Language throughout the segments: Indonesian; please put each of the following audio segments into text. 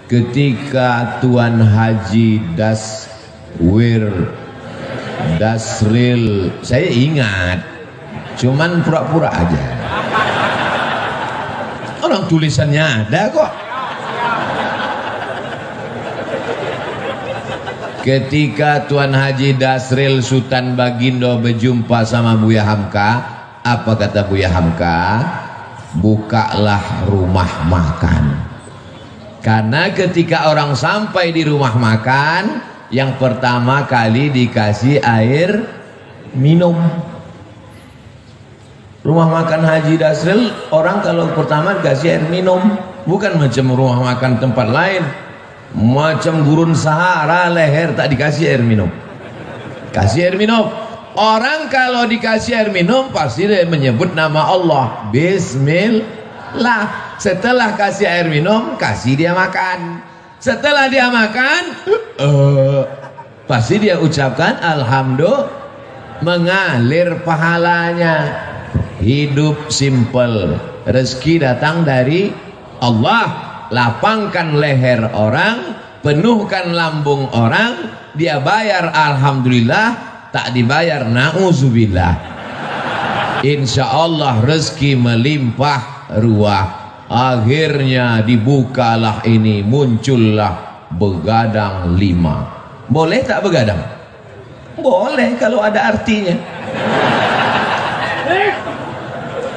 ketika Tuan Haji Dasril, saya ingat, cuman pura-pura aja. Orang tulisannya ada kok. Ketika Tuan Haji Dasril Sultan Bagindo berjumpa sama Buya Hamka, apa kata Buya Hamka? Bukalah rumah makan. Karena ketika orang sampai di rumah makan, yang pertama kali dikasih air minum. Rumah makan Haji Dasril, orang kalau pertama dikasih air minum, bukan macam rumah makan tempat lain, macam gurun Sahara leher tak dikasih air minum. Kasih air minum. Orang kalau dikasih air minum pasti dia menyebut nama Allah, Bismillah. Setelah kasih air minum, kasih dia makan. Setelah dia makan, pasti dia ucapkan Alhamdulillah, mengalir pahalanya. Hidup simple, rezeki datang dari Allah. Lapangkan leher orang, penuhkan lambung orang, dia bayar Alhamdulillah, tak dibayar na'udzubillah. Insya Allah rezeki melimpah ruah. Akhirnya dibukalah ini, muncullah begadang 5. Boleh tak begadang? Boleh kalau ada artinya.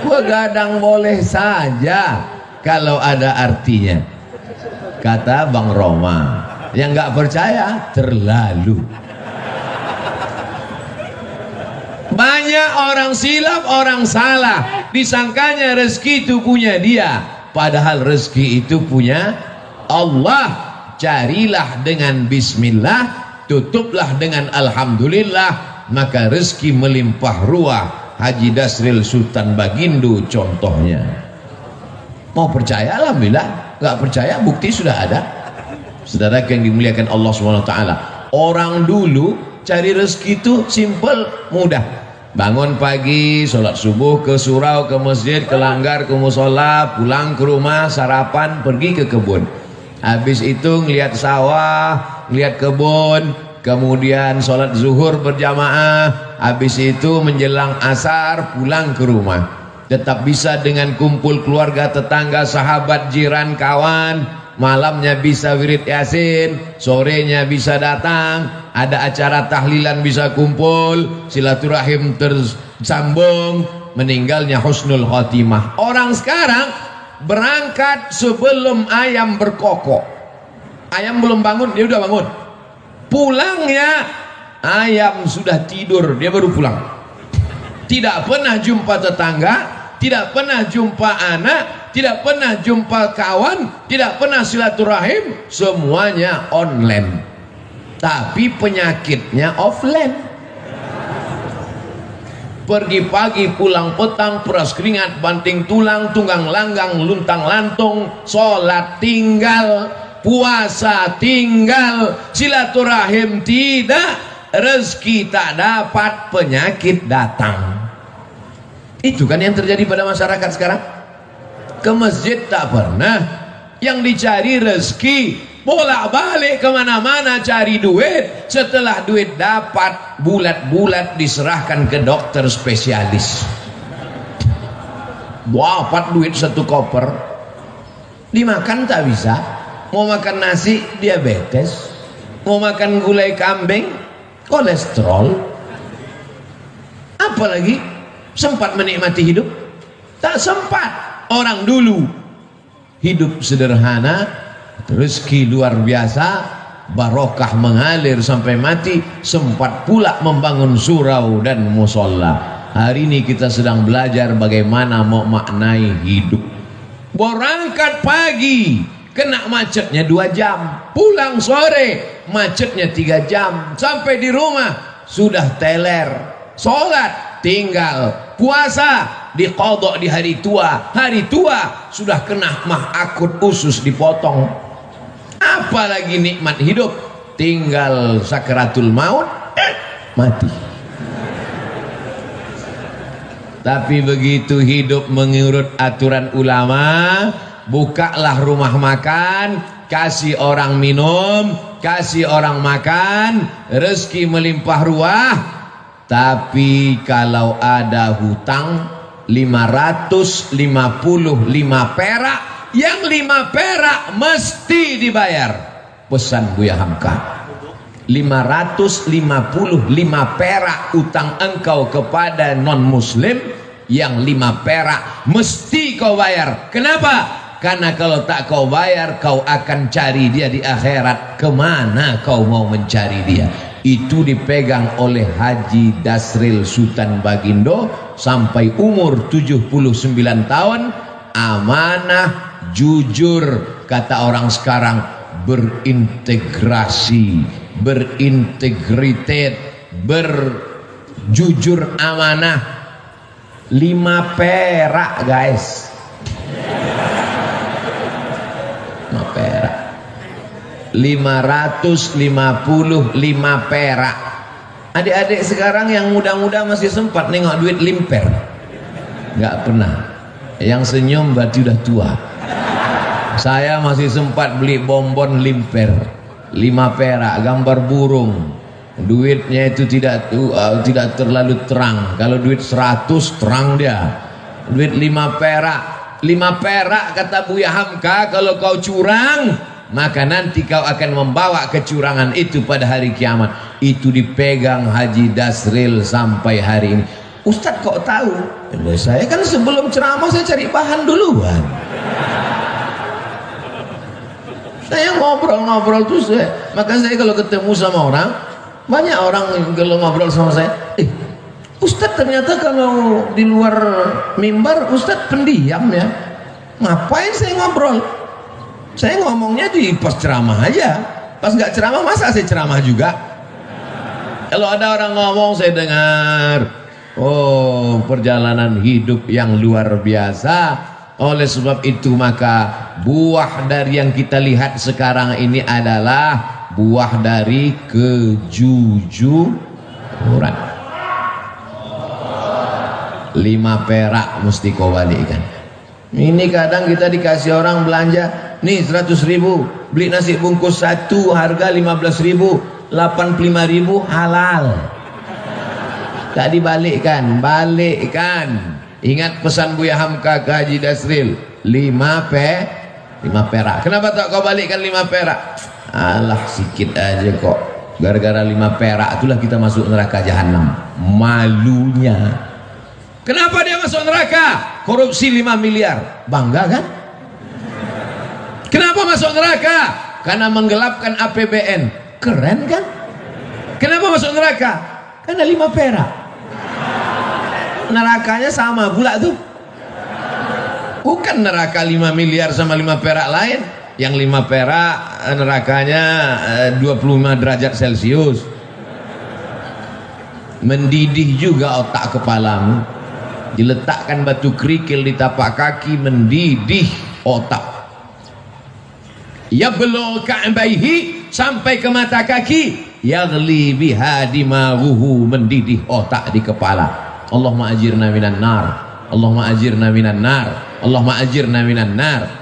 Begadang boleh saja kalau ada artinya. Kata Bang Roma. Yang nggak percaya terlalu. Banyak orang silap, orang salah, disangkanya rezeki itu punya dia, padahal rezeki itu punya Allah. Carilah dengan bismillah, tutuplah dengan alhamdulillah, maka rezeki melimpah ruah. Haji Dasril Sultan Bagindo contohnya. Mau percaya alhamdulillah, nggak percaya bukti sudah ada. Saudara yang dimuliakan Allah SWT, orang dulu cari rezeki itu simple, mudah. Bangun pagi, sholat subuh, ke surau, ke masjid, ke langgar, ke musola, pulang ke rumah, sarapan, pergi ke kebun. Habis itu ngelihat sawah, ngelihat kebun, kemudian sholat zuhur berjamaah. Habis itu menjelang asar pulang ke rumah. Tetap bisa dengan kumpul keluarga, tetangga, sahabat, jiran, kawan. Malamnya bisa wirid yasin, sorenya bisa datang, ada acara tahlilan bisa kumpul, silaturahim tersambung, meninggalnya husnul khotimah. Orang sekarang berangkat sebelum ayam berkokok. Ayam belum bangun, dia udah bangun. Pulangnya ayam sudah tidur, dia baru pulang. Tidak pernah jumpa tetangga, tidak pernah jumpa anak, tidak pernah jumpa kawan, tidak pernah silaturahim, semuanya online. Tapi penyakitnya offline. Pergi pagi, pulang petang, peras keringat, banting tulang, tunggang langgang, luntang lantung, sholat tinggal, puasa tinggal, silaturahim tidak, rezeki tak dapat, penyakit datang. Itu kan yang terjadi pada masyarakat sekarang. Ke masjid tak pernah, yang dicari rezeki, bolak-balik kemana-mana cari duit. Setelah duit dapat, bulat-bulat diserahkan ke dokter spesialis. Dapat duit 1 koper, dimakan tak bisa. Mau makan nasi diabetes, mau makan gulai kambing kolesterol. Apalagi sempat menikmati hidup? Tak sempat. Orang dulu hidup sederhana, rezeki luar biasa, barokah mengalir sampai mati, sempat pula membangun surau dan musola. Hari ini kita sedang belajar bagaimana mau maknai hidup. Berangkat pagi, kena macetnya 2 jam, pulang sore, macetnya 3 jam, sampai di rumah sudah teler, sholat tinggal, puasa diqadha di hari tua sudah kena mah akut, usus dipotong. Apalagi nikmat hidup, tinggal sakaratul maut, mati. Tapi begitu hidup mengurut aturan ulama, bukalah rumah makan, kasih orang minum, kasih orang makan, rezeki melimpah ruah. Tapi kalau ada hutang 555 perak, yang 5 perak mesti dibayar. Pesan Buya Hamka, 555 perak utang engkau kepada non muslim, yang 5 perak mesti kau bayar. Kenapa? Karena kalau tak kau bayar, kau akan cari dia di akhirat. Kemana kau mau mencari dia? Itu dipegang oleh Haji Dasril Sultan Bagindo sampai umur 79 tahun. Amanah, jujur, kata orang sekarang, berintegrasi, berintegritet, berjujur, amanah. 5 perak guys, 5 perak, 555 perak. Adik-adik sekarang yang muda-muda masih sempat nengok duit limper? Nggak pernah. Yang senyum berarti udah tua. Saya masih sempat beli bonbon limper 5 perak, gambar burung. Duitnya itu tidak terlalu terang. Kalau duit 100 terang dia. Duit 5 perak, 5 perak kata Buya Hamka, kalau kau curang, maka nanti kau akan membawa kecurangan itu pada hari kiamat. Itu dipegang Haji Dasril sampai hari ini. Ustadz kok tahu? Saya kan sebelum ceramah saya cari bahan duluan. Saya ngobrol-ngobrol terus maka saya kalau ketemu sama orang, banyak orang kalau ngobrol sama saya, Ustadz ternyata kalau di luar mimbar Ustadz pendiam ya. Ngapain saya ngobrol? Saya ngomongnya di pas ceramah aja. Pas nggak ceramah masa saya ceramah juga? Kalau ada orang ngomong saya dengar. Oh, perjalanan hidup yang luar biasa. Oleh sebab itu maka buah dari yang kita lihat sekarang ini adalah buah dari kejujuran. 5 perak mesti kau balikkan. Ini kadang kita dikasih orang belanja, nih 100.000, beli nasi bungkus 1 harga 15.000, 85.000 halal. Tak dibalikkan, balikkan. Ingat pesan Buya Hamka ke Haji Dasril, 5 perak. Kenapa tak kau balikkan 5 perak? Alah sikit aja kok. Gara-gara 5 perak itulah kita masuk neraka jahanam. Malunya. Kenapa dia masuk neraka? Korupsi 5 miliar. Bangga kan? Kenapa masuk neraka? Karena menggelapkan APBN. Keren kan? Kenapa masuk neraka? Karena 5 perak. Nerakanya sama pula tuh. Bukan neraka 5 miliar sama 5 perak lain. Yang 5 perak nerakanya 25 derajat Celcius. Mendidih juga otak kepalamu. Diletakkan batu kerikil di tapak kaki, mendidih otak. Yablugh ka'baihi, sampai ke mata kaki. Yaghli biha dimaghuhu, mendidih otak di kepala. Allahumma ajirna minan nar, Allahumma ajirna minan nar, Allahumma ajirna minan nar.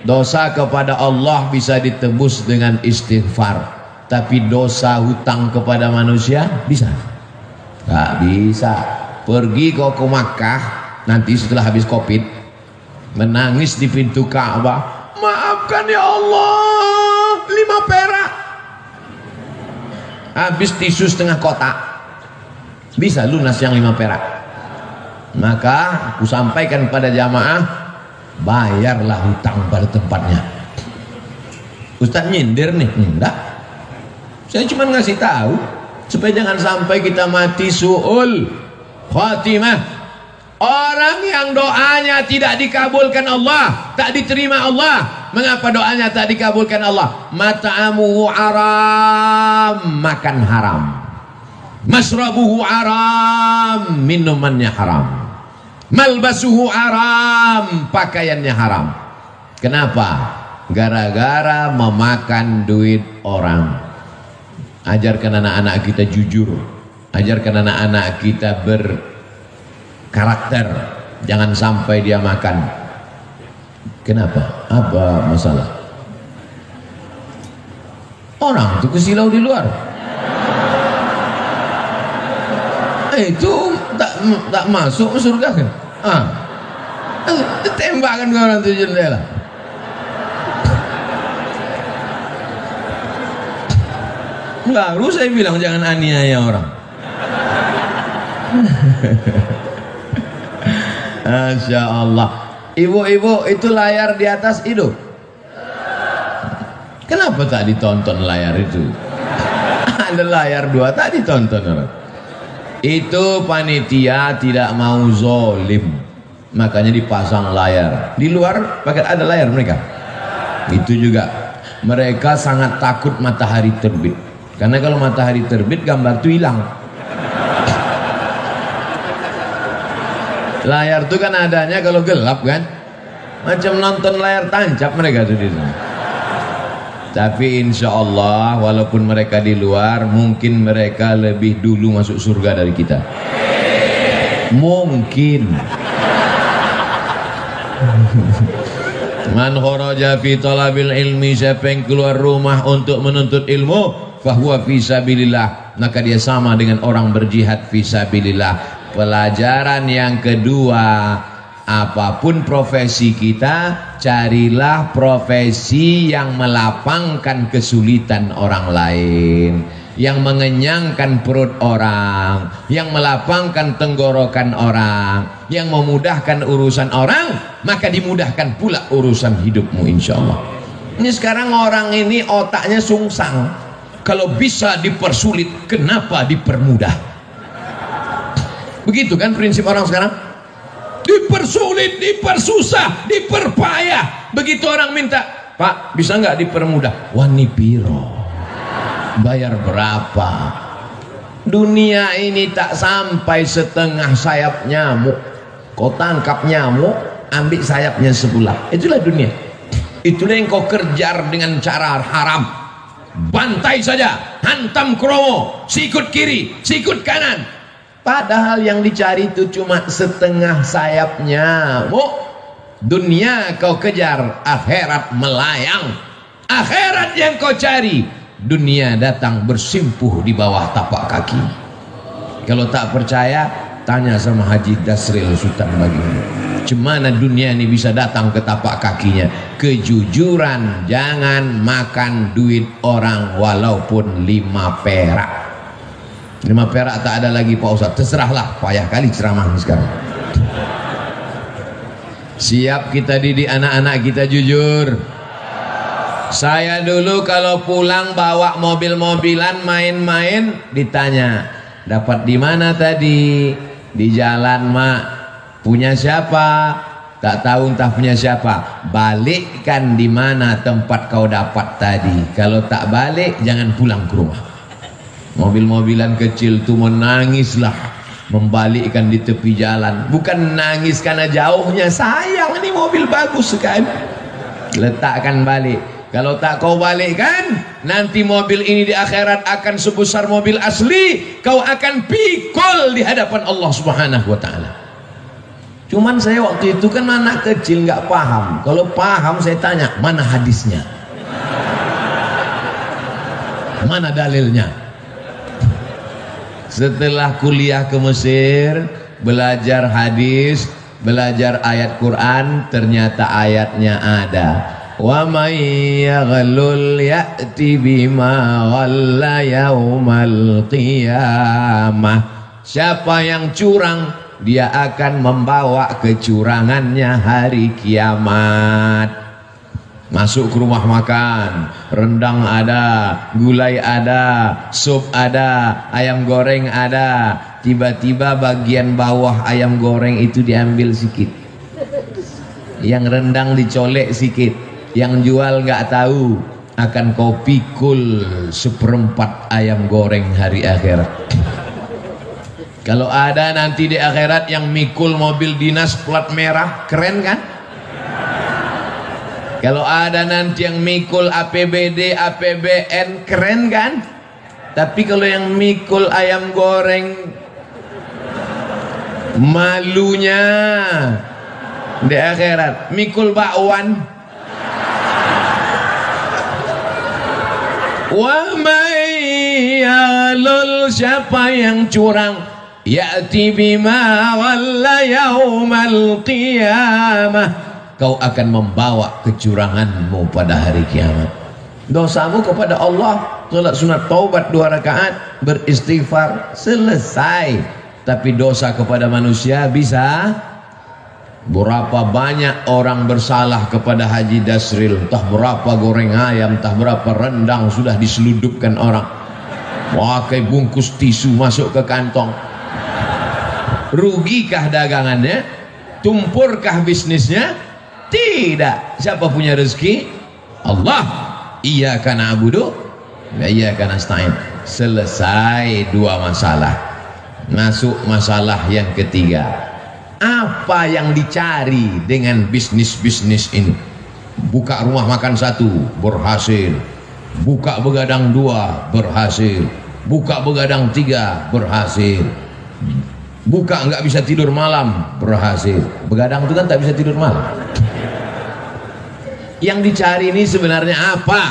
Dosa kepada Allah bisa ditebus dengan istighfar, tapi dosa hutang kepada manusia bisa? Gak bisa. Pergi kau ke Makkah nanti setelah habis Covid, menangis di pintu Ka'bah, maafkan ya Allah, 5 perak. Habis tisu setengah kotak, bisa lunas yang 5 perak. Maka aku sampaikan pada jamaah, bayarlah hutang pada tempatnya. Ustaz nyindir nih? Enggak, saya cuma ngasih tahu supaya jangan sampai kita mati su'ul khatimah. Orang yang doanya tidak dikabulkan Allah, tak diterima Allah. Mengapa doanya tak dikabulkan Allah? Mat'amuhu haram, makan haram. Masrabuhu haram, minumannya haram. Malbasuhu haram, pakaiannya haram. Kenapa? Gara-gara memakan duit orang. Ajarkan anak-anak kita jujur, ajarkan anak-anak kita berkarakter, jangan sampai dia makan. Kenapa? Apa masalah? Orang itu kesilau di luar. Itu tak masuk surga kan? Tembakkan ke orang itu jendela. Baru saya bilang jangan aniaya orang. Masya Allah. Ibu-ibu itu layar di atas hidup. Kenapa tak ditonton layar itu? Ada layar 2 tak ditonton orang. Itu panitia tidak mau zolim, makanya dipasang layar. Di luar pakai ada layar mereka. Itu juga mereka sangat takut matahari terbit, karena kalau matahari terbit gambar itu hilang. Layar itu kan adanya kalau gelap kan, macam nonton layar tancap mereka tuh di sana. Tapi insya Allah walaupun mereka di luar, mungkin mereka lebih dulu masuk surga dari kita. Mungkin. Man kharaja fi talabil ilmi, siapa yang keluar rumah untuk menuntut ilmu, fahuwa fi sabilillah, maka dia sama dengan orang berjihad fi sabilillah. Pelajaran yang kedua, apapun profesi kita, carilah profesi yang melapangkan kesulitan orang lain, yang mengenyangkan perut orang, yang melapangkan tenggorokan orang, yang memudahkan urusan orang, maka dimudahkan pula urusan hidupmu insya Allah. Ini sekarang orang ini otaknya sungsang. Kalau bisa dipersulit, kenapa dipermudah? Begitu kan prinsip orang sekarang? Dipersulit, dipersusah, diperpayah. Begitu orang minta, Pak bisa nggak dipermudah? Wani piro, bayar berapa? Dunia ini tak sampai setengah sayap nyamuk. Kau tangkap nyamuk, ambil sayapnya sebelah. Itulah dunia. Itulah yang kau kejar dengan cara haram. Bantai saja, hantam kromo, sikut kiri, sikut kanan. Padahal yang dicari itu cuma setengah sayapnya. Dunia kau kejar, akhirat melayang. Akhirat yang kau cari, dunia datang bersimpuh di bawah tapak kaki. Kalau tak percaya, tanya sama Haji Dasril Sultan Baginda. Cemana dunia ini bisa datang ke tapak kakinya? Kejujuran, jangan makan duit orang walaupun 5 perak. 5 perak tak ada lagi Pak Ustadz, terserahlah, payah kali ceramah sekarang. Siap kita didik anak-anak kita jujur. Saya dulu kalau pulang bawa mobil-mobilan main-main, ditanya, dapat di mana tadi? Di jalan mak. Punya siapa? Tak tahu entah punya siapa. Balikkan di mana tempat kau dapat tadi. Kalau tak balik, jangan pulang ke rumah. Mobil-mobilan kecil tuh menangislah, membalikkan di tepi jalan. Bukan nangis karena jauhnya, sayang ini mobil bagus sekali, letakkan balik. Kalau tak kau balikkan, nanti mobil ini di akhirat akan sebesar mobil asli, kau akan pikul di hadapan Allah Subhanahu wa ta'ala. Cuman saya waktu itu kan anak kecil nggak paham. Kalau paham saya tanya, mana hadisnya, mana dalilnya. Setelah kuliah ke Mesir, belajar hadis, belajar ayat Quran, ternyata ayatnya ada. Wa may yaghlul ya'ti bima ghalla yaumal qiyamah. Siapa yang curang, dia akan membawa kecurangannya hari kiamat. Masuk ke rumah makan, rendang ada, gulai ada, sup ada, ayam goreng ada. Tiba-tiba bagian bawah ayam goreng itu diambil sikit, yang rendang dicolek sikit, yang jual nggak tahu. Akan kau pikul 1/4 ayam goreng hari akhirat. Kalau ada nanti di akhirat yang mikul mobil dinas plat merah, keren kan? Kalau ada nanti yang mikul APBD, APBN, keren kan? Tapi kalau yang mikul ayam goreng, malunya di akhirat. Mikul bakwan, Wa mayyalul, siapa yang curang, ya'ti bima walla yaumal qiyamah, kau akan membawa kecuranganmu pada hari kiamat. Dosamu kepada Allah, salat sunat taubat 2 rakaat, beristighfar, selesai. Tapi dosa kepada manusia bisa. Berapa banyak orang bersalah kepada Haji Dasril, entah berapa goreng ayam, entah berapa rendang sudah diseludupkan orang, pakai bungkus tisu masuk ke kantong. Rugikah dagangannya? Tumpurkah bisnisnya? Tidak. Siapa punya rezeki? Allah. Iyyaka na'budu wa iyyaka nasta'in. Selesai 2 masalah. Masuk masalah yang ketiga. Apa yang dicari dengan bisnis-bisnis ini? Buka rumah makan 1 berhasil, buka begadang 2 berhasil, buka begadang 3 berhasil, buka nggak bisa tidur malam berhasil. Begadang itu kan tak bisa tidur malam. Yang dicari ini sebenarnya apa?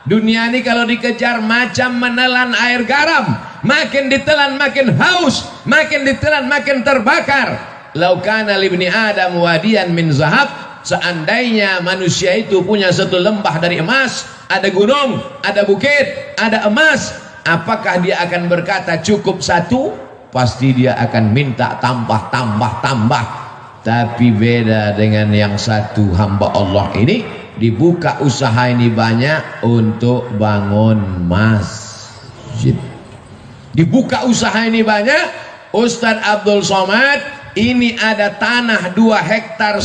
Dunia ini kalau dikejar macam menelan air garam, makin ditelan makin haus, makin ditelan makin terbakar. Laukana libni Adam wadiyan min zahab, seandainya manusia itu punya satu lembah dari emas, ada gunung, ada bukit, ada emas, apakah dia akan berkata cukup 1? Pasti dia akan minta tambah. Tapi beda dengan yang satu hamba Allah ini, dibuka usaha ini banyak untuk bangun masjid. Dibuka usaha ini banyak. Ustadz Abdul Somad ini ada tanah 2,5 hektar,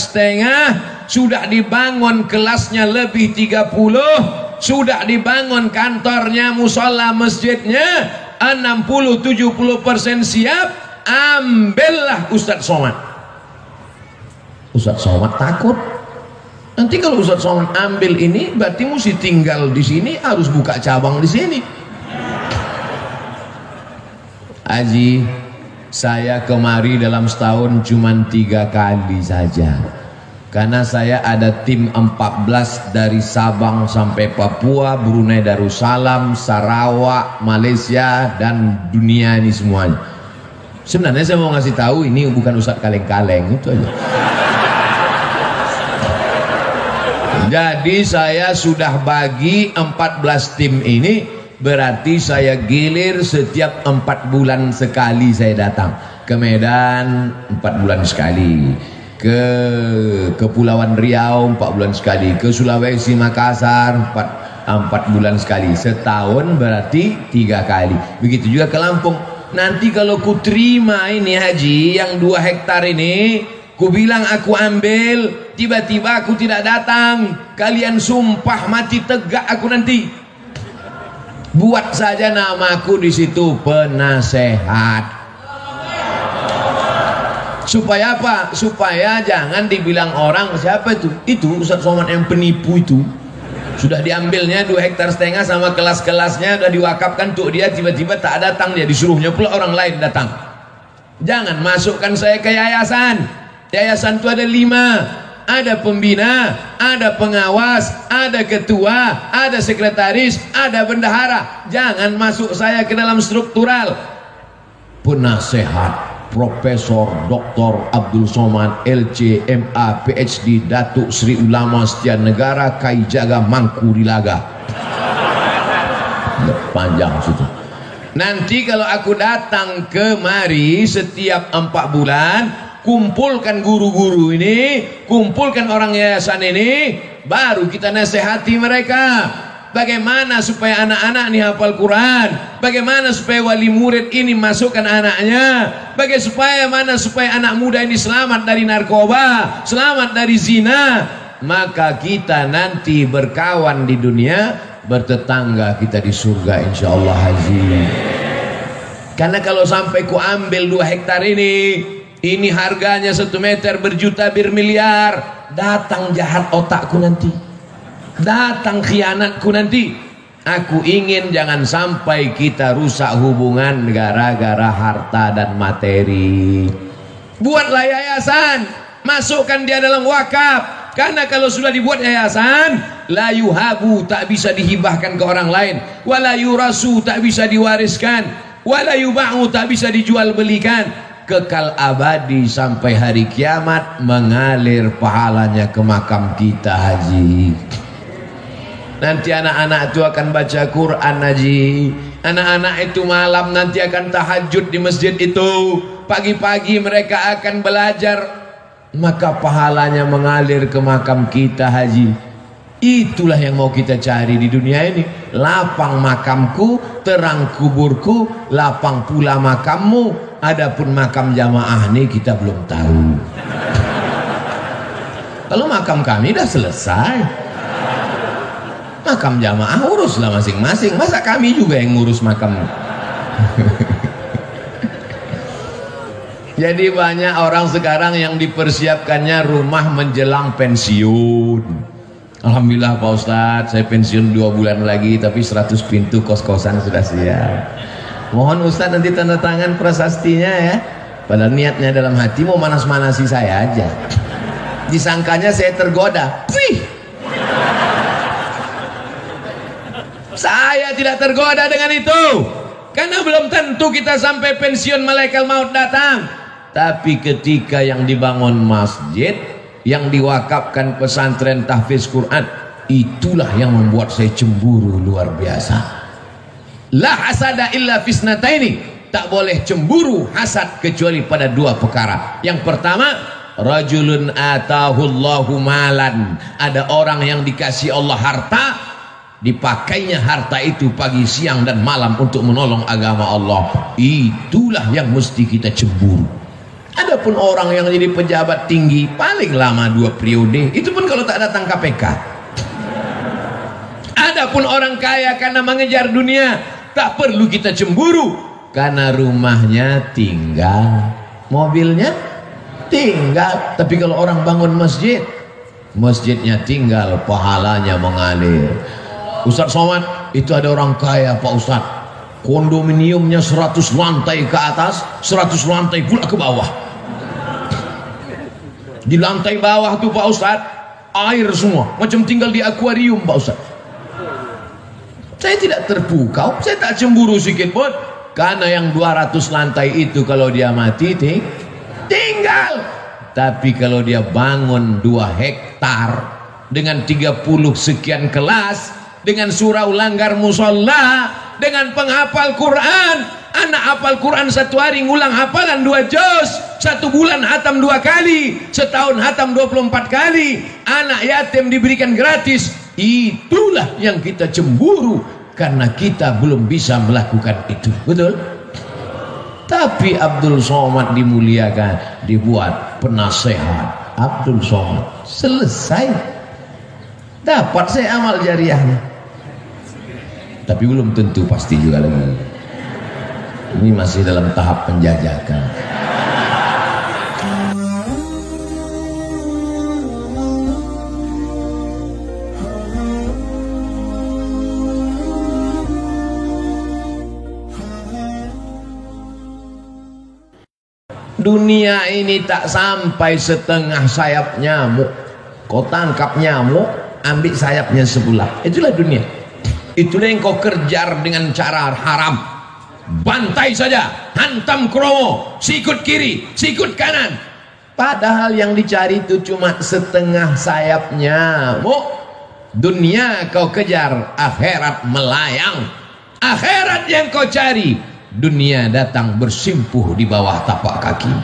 sudah dibangun kelasnya lebih 30, sudah dibangun kantornya, musola masjidnya 60-70% siap. Ambillah Ustadz Somad. Ustadz Somad takut nanti kalau Ustadz Somad ambil ini berarti mesti tinggal di sini, harus buka cabang di sini. Haji, saya kemari dalam setahun cuma 3 kali saja, karena saya ada tim 14 dari Sabang sampai Papua, Brunei Darussalam, Sarawak, Malaysia, dan dunia ini semuanya. Sebenarnya saya mau ngasih tahu ini bukan Ustadz kaleng-kaleng, itu aja. Jadi saya sudah bagi 14 tim ini. Berarti saya gilir setiap 4 bulan sekali saya datang ke Medan, 4 bulan sekali, ke Kepulauan Riau 4 bulan sekali, ke Sulawesi Makassar 4 bulan sekali. Setahun berarti 3 kali. Begitu juga ke Lampung. Nanti kalau ku terima ini haji yang 2 hektar ini, ku bilang aku ambil, tiba-tiba aku tidak datang, kalian sumpah mati tegak aku nanti. Buat saja namaku di situ penasehat. Supaya apa? Supaya jangan dibilang orang siapa itu? Itu Ustadz Somad yang penipu itu. Sudah diambilnya 2,5 hektar sama kelas-kelasnya sudah diwakafkan untuk dia, tiba-tiba tak datang dia, disuruhnya pula orang lain datang. Jangan masukkan saya ke yayasan. Yayasan itu ada 5. Ada pembina, ada pengawas, ada ketua, ada sekretaris, ada bendahara. Jangan masuk saya ke dalam struktural. Penasehat Profesor Dr. Abdul Somad LC MA PhD Datuk Sri Ulama Setia Negara Kaijaga Mangkurilaga. Panjang situ. Nanti kalau aku datang kemari setiap 4 bulan, kumpulkan guru-guru ini, kumpulkan orang yayasan ini, baru kita nasihati mereka. Bagaimana supaya anak-anak ini hafal Quran, bagaimana supaya wali murid ini masukkan anaknya, bagaimana supaya anak muda ini selamat dari narkoba, selamat dari zina. Maka kita nanti berkawan di dunia, bertetangga kita di surga insyaallah haji. Karena kalau sampai ku ambil 2 hektar ini harganya 1 meter berjuta bermiliar, datang jahat otakku nanti, datang khianatku nanti. Aku ingin jangan sampai kita rusak hubungan gara-gara harta dan materi. Buatlah yayasan, masukkan dia dalam wakaf. Karena kalau sudah dibuat yayasan, la yuhabu, tak bisa dihibahkan ke orang lain, wala yurasu, tak bisa diwariskan, wala yuba'u, tak bisa dijual belikan, kekal abadi sampai hari kiamat, mengalir pahalanya ke makam kita haji. Nanti anak-anak itu akan baca Quran haji, anak-anak itu malam nanti akan tahajud di masjid itu, pagi-pagi mereka akan belajar, maka pahalanya mengalir ke makam kita haji. Itulah yang mau kita cari di dunia ini. Lapang makamku, terang kuburku, lapang pula makammu. Adapun makam jamaah ini kita belum tahu. Kalau makam kami dah selesai, makam jamaah uruslah masing-masing. Masa kami juga yang ngurus makam? Jadi banyak orang sekarang yang dipersiapkannya rumah menjelang pensiun. Alhamdulillah Pak Ustadz, saya pensiun 2 bulan lagi, tapi 100 pintu kos-kosan sudah siap. Mohon Ustadz nanti tanda tangan prasastinya ya. Padahal niatnya dalam hati mau manas-manasi saya aja. Disangkanya saya tergoda. Wih, saya tidak tergoda dengan itu, karena belum tentu kita sampai pensiun malaikat maut datang. Tapi ketika yang dibangun masjid, yang diwakafkan pesantren tahfiz Quran, itulah yang membuat saya cemburu luar biasa. La hasada illa fisnataini, tak boleh cemburu hasad kecuali pada 2 perkara. Yang pertama, rajulun atahullahu malan, ada orang yang dikasih Allah harta, dipakainya harta itu pagi, siang dan malam untuk menolong agama Allah. Itulah yang mesti kita cemburu. Adapun orang yang jadi pejabat tinggi paling lama 2 periode, itu pun kalau tak datang KPK. Adapun orang kaya karena mengejar dunia, tak perlu kita cemburu, karena rumahnya tinggal, mobilnya tinggal. Tapi kalau orang bangun masjid, masjidnya tinggal, pahalanya mengalir. Ustadz Somad, itu ada orang kaya Pak Ustadz, kondominiumnya 100 lantai ke atas, 100 lantai pula ke bawah. Di lantai bawah tuh Pak Ustadz, air semua, macam tinggal di akuarium Pak Ustadz. Saya tidak terpukau, saya tak cemburu sedikit pun, karena yang 200 lantai itu kalau dia mati tinggal. Tapi kalau dia bangun 2 hektar dengan 30 sekian kelas, dengan surau langgar musola, dengan penghafal Quran, anak hafal Quran 1 hari ngulang hafalan 2 juz, 1 bulan hatam 2 kali, setahun hatam 24 kali, anak yatim diberikan gratis. Itulah yang kita cemburu, karena kita belum bisa melakukan itu. Betul? Tapi Abdul Somad dimuliakan, dibuat penasehat Abdul Somad, selesai, dapat saya amal jariahnya. Tapi belum tentu pasti juga lagi. Ini masih dalam tahap penjajakan. Dunia ini tak sampai setengah sayap nyamuk. Kau tangkap nyamuk, ambil sayapnya sebelah. Itulah dunia. Itulah yang kau kejar dengan cara haram. Bantai saja, hantam kromo, sikut kiri, sikut kanan. Padahal yang dicari itu cuma setengah sayap nyamuk. Dunia kau kejar, akhirat melayang. Akhirat yang kau cari, dunia datang bersimpuh di bawah tapak kaki.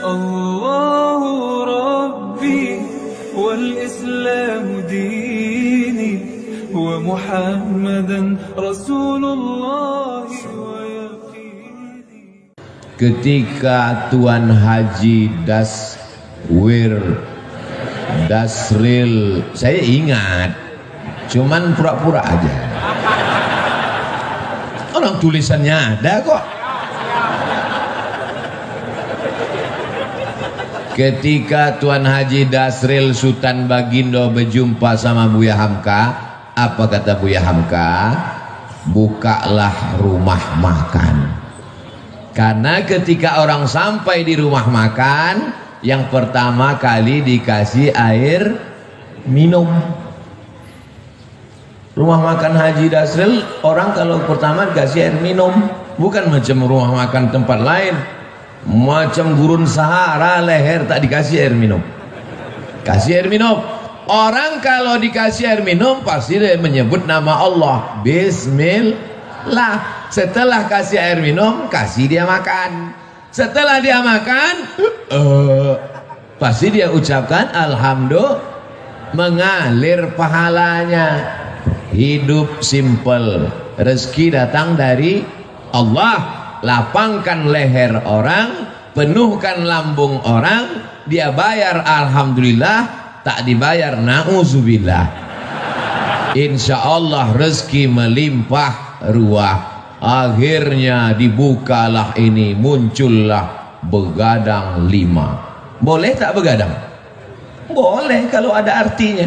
Allahu Rabbi wal Islam dini wa Muhammadan Rasulullah wa yaqini. Ketika Tuan Haji Dasril, saya ingat, cuman pura-pura aja. Orang tulisannya ada kok. Ketika Tuan Haji Dasril Sultan Bagindo berjumpa sama Buya Hamka, apa kata Buya Hamka? Bukalah rumah makan. Karena ketika orang sampai di rumah makan, yang pertama kali dikasih air minum. Rumah makan Haji Dasril, orang kalau pertama dikasih air minum, bukan macam rumah makan tempat lain, macam gurun Sahara leher tak dikasih air minum. Kasih air minum. Orang kalau dikasih air minum pasti dia menyebut nama Allah, Bismillah. Setelah kasih air minum, kasih dia makan. Setelah dia makan, pasti dia ucapkan Alhamdulillah, mengalir pahalanya. Hidup simple, rezeki datang dari Allah. Lapangkan leher orang, penuhkan lambung orang, dia bayar alhamdulillah, tak dibayar na'udzubillah. Insya Allah rezeki melimpah ruah. Akhirnya dibukalah ini, muncullah begadang 5. Boleh tak begadang? Boleh kalau ada artinya.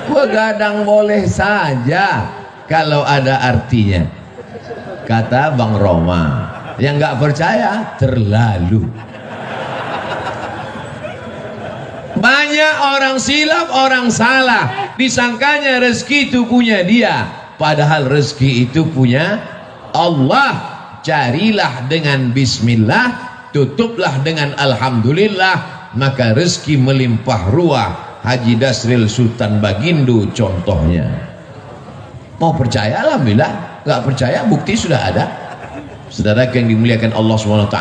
Begadang boleh saja kalau ada artinya, kata Bang Roma. Yang nggak percaya terlalu. Banyak orang silap, orang salah, disangkanya rezeki itu punya dia, padahal rezeki itu punya Allah. Carilah dengan bismillah, tutuplah dengan alhamdulillah, maka rezeki melimpah ruah. Haji Dasril Sultan Bagindo contohnya. Mau percaya alhamdulillah, nggak percaya bukti sudah ada. Saudara yang dimuliakan Allah SWT,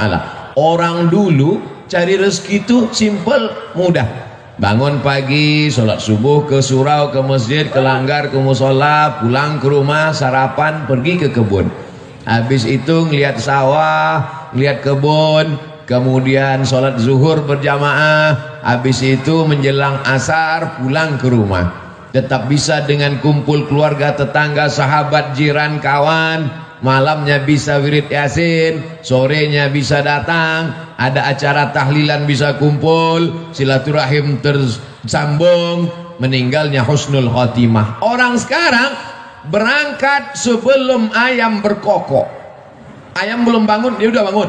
orang dulu cari rezeki itu simple, mudah. Bangun pagi, sholat subuh, ke surau, ke masjid, ke langgar, ke musola, pulang ke rumah, sarapan, pergi ke kebun. Habis itu ngelihat sawah, ngelihat kebun, kemudian sholat zuhur berjamaah. Habis itu menjelang asar pulang ke rumah. Tetap bisa dengan kumpul keluarga, tetangga, sahabat, jiran, kawan. Malamnya bisa wirid yasin, sorenya bisa datang, ada acara tahlilan bisa kumpul, silaturahim tersambung, meninggalnya husnul khotimah. Orang sekarang berangkat sebelum ayam berkokok. Ayam belum bangun, dia udah bangun.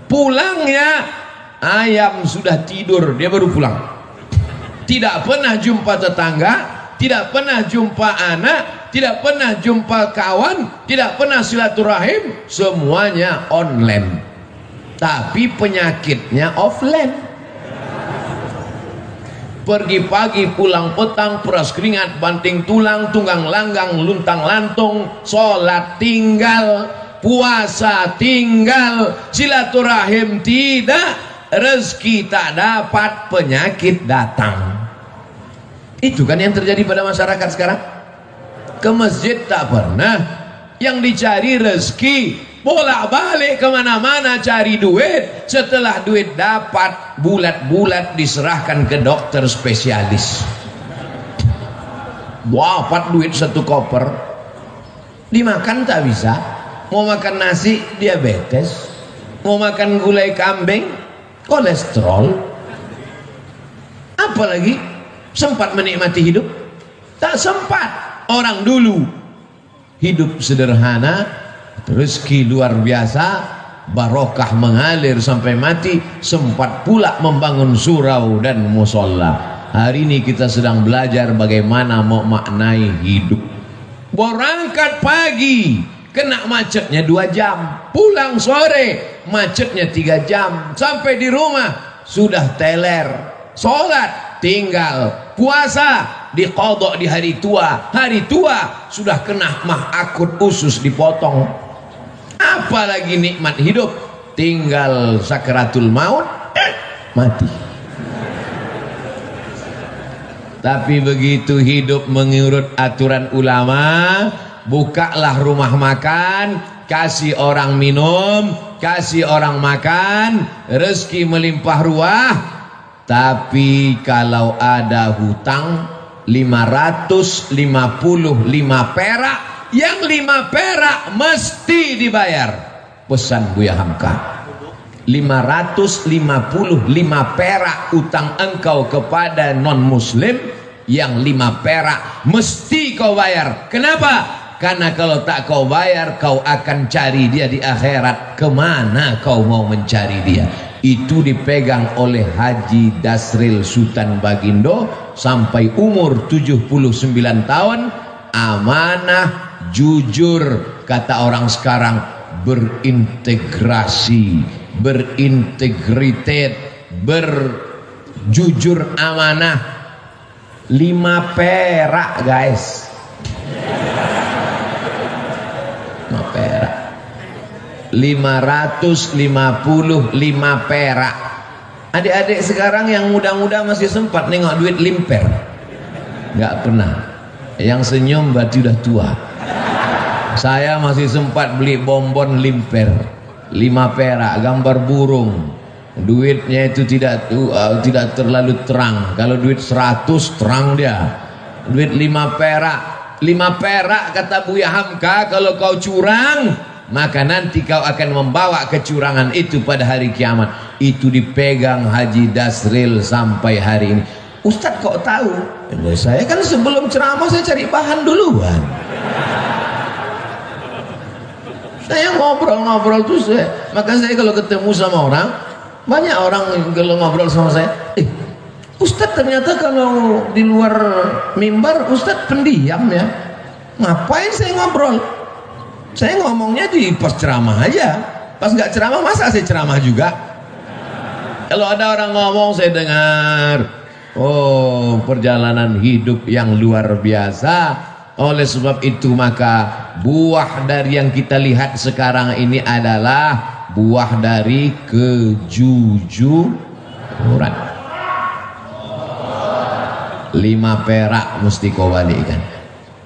Pulangnya ayam sudah tidur, dia baru pulang. Tidak pernah jumpa tetangga, tidak pernah jumpa anak, tidak pernah jumpa kawan, tidak pernah silaturahim, semuanya online. Tapi penyakitnya offline. Pergi pagi, pulang petang, peras keringat, banting tulang, tunggang langgang, luntang lantung, sholat tinggal, puasa tinggal, silaturahim tidak, rezeki tak dapat, penyakit datang. Itu kan yang terjadi pada masyarakat sekarang. Ke masjid tak pernah, yang dicari rezeki, bolak-balik kemana-mana cari duit. Setelah duit dapat, bulat-bulat diserahkan ke dokter spesialis. Dapat duit 1 koper, dimakan tak bisa. Mau makan nasi diabetes, mau makan gulai kambing kolesterol. Apalagi sempat menikmati hidup? Tak sempat. Orang dulu hidup sederhana, rezeki luar biasa, barokah mengalir sampai mati, sempat pula membangun surau dan musola. Hari ini kita sedang belajar bagaimana mau maknai hidup. Berangkat pagi, kena macetnya 2 jam, pulang sore macetnya 3 jam, sampai di rumah sudah teler, sholat tinggal, puasa diqadha di hari tua sudah kena mah akut, usus dipotong. Apalagi nikmat hidup, tinggal sakaratul maut, mati. Tapi begitu hidup mengurut aturan ulama, bukalah rumah makan, kasih orang minum, kasih orang makan, rezeki melimpah ruah. Tapi kalau ada hutang 555 perak, yang 5 perak mesti dibayar. Pesan Buya Hamka, 555 perak utang engkau kepada non muslim, yang 5 perak mesti kau bayar. Kenapa? Karena kalau tak kau bayar, kau akan cari dia di akhirat. Kemana kau mau mencari dia? Itu dipegang oleh Haji Dasril Sultan Bagindo sampai umur 79 tahun, amanah, jujur, kata orang sekarang, berintegrasi, berintegritet, berjujur, amanah. 5 perak guys, 5 perak, 555 perak. Adik-adik sekarang yang muda-muda masih sempat nengok duit limper? Nggak pernah. Yang senyum berarti udah tua. Saya masih sempat beli bonbon limper 5 perak, gambar burung. Duitnya itu tidak terlalu terang. Kalau duit 100 terang dia. Duit 5 perak, 5 perak kata Buya Hamka, kalau kau curang, maka nanti kau akan membawa kecurangan itu pada hari kiamat. Itu dipegang Haji Dasril sampai hari ini. Ustadz kok tahu? Saya kan sebelum ceramah saya cari bahan duluan. Saya ngobrol-ngobrol tuh maka saya kalau ketemu sama orang, banyak orang kalau ngobrol sama saya, Ustadz ternyata kalau di luar mimbar Ustadz pendiam ya. Ngapain saya ngobrol? Saya ngomongnya di pas ceramah aja. Pas nggak ceramah masa saya ceramah juga? Kalau ada orang ngomong saya dengar, oh perjalanan hidup yang luar biasa. Oleh sebab itu maka buah dari yang kita lihat sekarang ini adalah buah dari kejujuran. 5 perak mesti kau balikkan.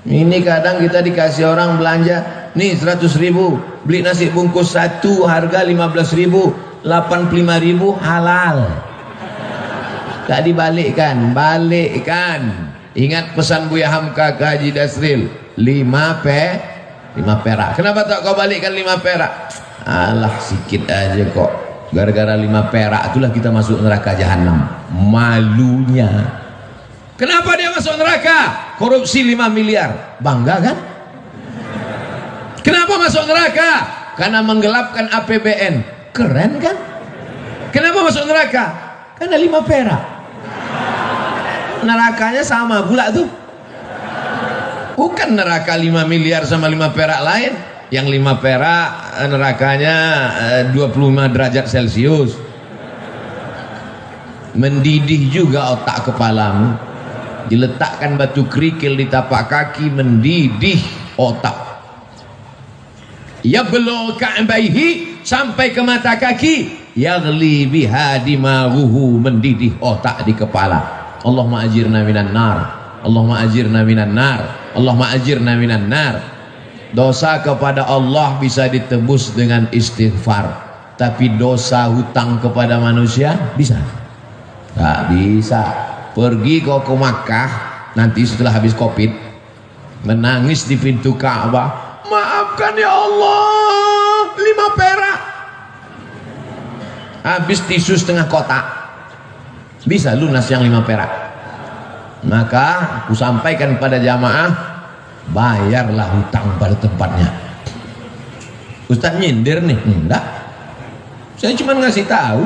Ini kadang kita dikasih orang belanja, nih 100.000, beli nasi bungkus 1 harga 15.000, 85.000 halal. Tak dibalikkan, balikkan. Ingat pesan Buya Hamka ke Haji Dasril, 5 perak. Kenapa tak kau balikkan 5 perak? Alah sikit aja kok. Gara-gara 5 perak itulah kita masuk neraka jahanam. Malunya. Kenapa dia masuk neraka? Korupsi 5 miliar. Bangga kan? Kenapa masuk neraka? Karena menggelapkan APBN. Keren kan? Kenapa masuk neraka? Karena 5 perak. Nerakanya sama pula tuh. Bukan neraka 5 miliar sama 5 perak lain. Yang 5 perak nerakanya 25 derajat Celcius. Mendidih juga otak kepalamu. Diletakkan batu kerikil di tapak kaki, mendidih otak. Yablugh ka'baihi, sampai ke mata kaki. Yaghli biha dimaghuhu, mendidih otak di kepala. Allahumma ajirna minan nar, Allahumma ajirna minan nar, Allahumma ajirna minan nar. Dosa kepada Allah bisa ditebus dengan istighfar, tapi dosa hutang kepada manusia bisa? Tak bisa. Pergi kau ke Makkah nanti setelah habis Covid, menangis di pintu Ka'bah, maafkan ya Allah, 5 perak. Habis tisu setengah kotak, bisa lunas yang 5 perak. Maka aku sampaikan pada jamaah, bayarlah hutang pada tempatnya. Ustaz nyindir nih? Enggak, saya cuma ngasih tahu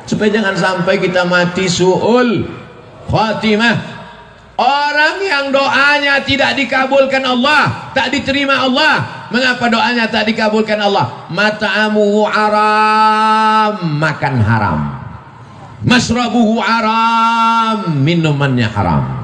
supaya jangan sampai kita mati su'ul khatimah. Orang yang doanya tidak dikabulkan Allah, tak diterima Allah. Mengapa doanya tak dikabulkan Allah? Mat'amuhu haram, makan haram. Masrabuhu haram, minumannya haram.